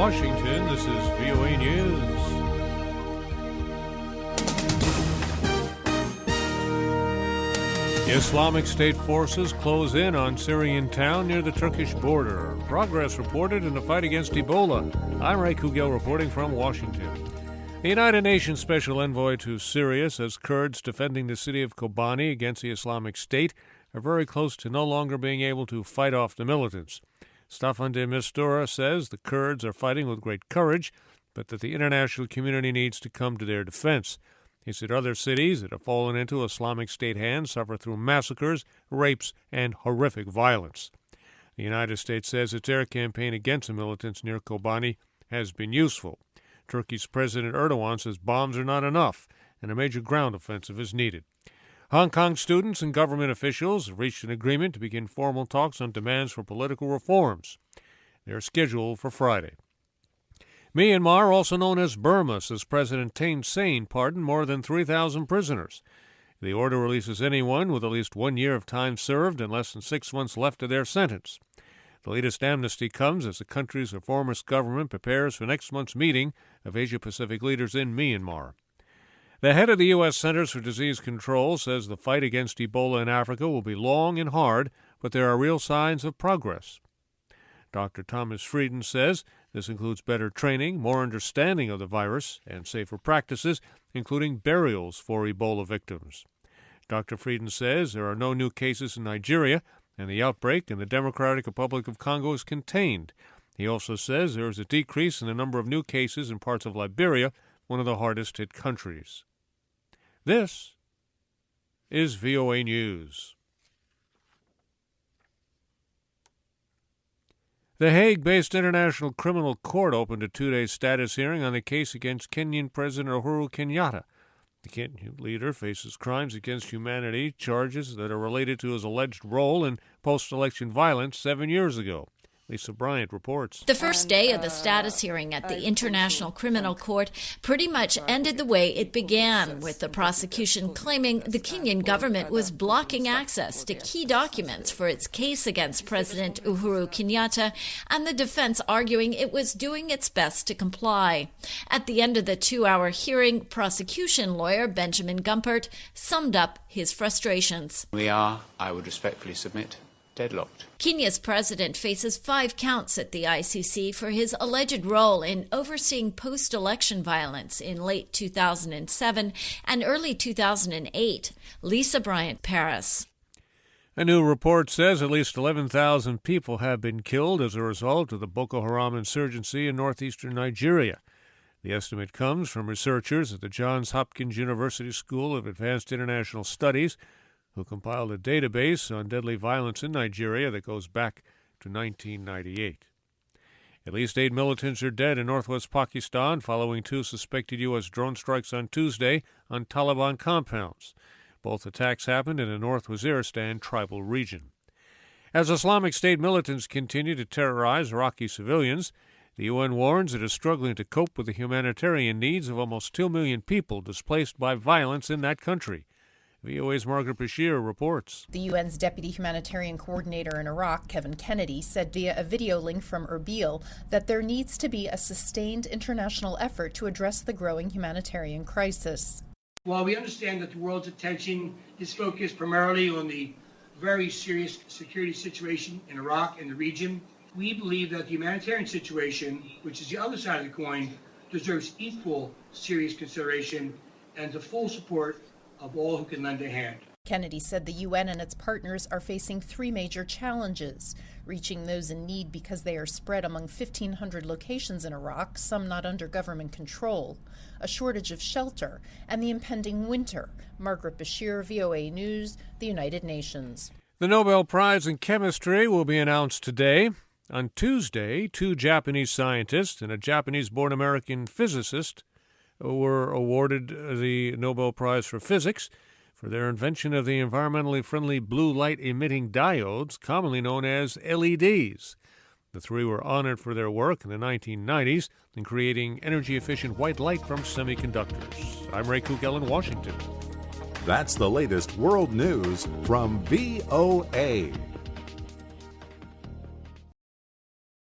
Washington, this is VOA News. Islamic State forces close in on Syrian town near the Turkish border. Progress reported in the fight against Ebola. I'm Ray Kouguell reporting from Washington. The United Nations Special Envoy to Syria says Kurds defending the city of Kobani against the Islamic State are very close to no longer being able to fight off the militants. Staffan de Mistura says the Kurds are fighting with great courage, but that the international community needs to come to their defense. He said other cities that have fallen into Islamic State hands suffer through massacres, rapes, and horrific violence. The United States says its air campaign against the militants near Kobani has been useful. Turkey's President Erdogan says bombs are not enough and a major ground offensive is needed. Hong Kong students and government officials have reached an agreement to begin formal talks on demands for political reforms. They are scheduled for Friday. Myanmar, also known as Burma, says President Thein Sein pardoned more than 3,000 prisoners. The order releases anyone with at least 1 year of time served and less than 6 months left of their sentence. The latest amnesty comes as the country's reformist government prepares for next month's meeting of Asia-Pacific leaders in Myanmar. The head of the U.S. Centers for Disease Control says the fight against Ebola in Africa will be long and hard, but there are real signs of progress. Dr. Thomas Frieden says this includes better training, more understanding of the virus, and safer practices, including burials for Ebola victims. Dr. Frieden says there are no new cases in Nigeria, and the outbreak in the Democratic Republic of Congo is contained. He also says there is a decrease in the number of new cases in parts of Liberia, one of the hardest-hit countries. This is VOA News. The Hague-based International Criminal Court opened a 2-day status hearing on the case against Kenyan President Uhuru Kenyatta. The Kenyan leader faces crimes against humanity, charges that are related to his alleged role in post-election violence 7 years ago. Lisa Bryant reports. The first day of the status hearing at the International Criminal Court pretty much ended the way it began, with the prosecution claiming the Kenyan government was blocking access to key documents for its case against President Uhuru Kenyatta, and the defense arguing it was doing its best to comply. At the end of the 2-hour hearing, prosecution lawyer Benjamin Gumpert summed up his frustrations. We are, I would respectfully submit, deadlocked. Kenya's president faces 5 counts at the ICC for his alleged role in overseeing post-election violence in late 2007 and early 2008. Lisa Bryant, Paris. A new report says at least 11,000 people have been killed as a result of the Boko Haram insurgency in northeastern Nigeria. The estimate comes from researchers at the Johns Hopkins University School of Advanced International Studies, who compiled a database on deadly violence in Nigeria that goes back to 1998. At least 8 militants are dead in northwest Pakistan following 2 suspected U.S. drone strikes on Tuesday on Taliban compounds. Both attacks happened in the North Waziristan tribal region. As Islamic State militants continue to terrorize Iraqi civilians, the UN warns it is struggling to cope with the humanitarian needs of almost 2 million people displaced by violence in that country. VOA's Margaret Bashir reports. The UN's Deputy Humanitarian Coordinator in Iraq, Kevin Kennedy, said via a video link from Erbil that there needs to be a sustained international effort to address the growing humanitarian crisis. While we understand that the world's attention is focused primarily on the very serious security situation in Iraq and the region, we believe that the humanitarian situation, which is the other side of the coin, deserves equal serious consideration and the full support of all who can lend a hand. Kennedy said the UN and its partners are facing 3 major challenges: reaching those in need because they are spread among 1,500 locations in Iraq, some not under government control, a shortage of shelter, and the impending winter. Margaret Bashir, VOA News, the United Nations. The Nobel Prize in Chemistry will be announced today. On Tuesday, 2 Japanese scientists and a Japanese-born American physicist were awarded the Nobel Prize for Physics for their invention of the environmentally friendly blue light-emitting diodes, commonly known as LEDs. The 3 were honored for their work in the 1990s in creating energy-efficient white light from semiconductors. I'm Ray Kouguell in Washington. That's the latest world news from VOA.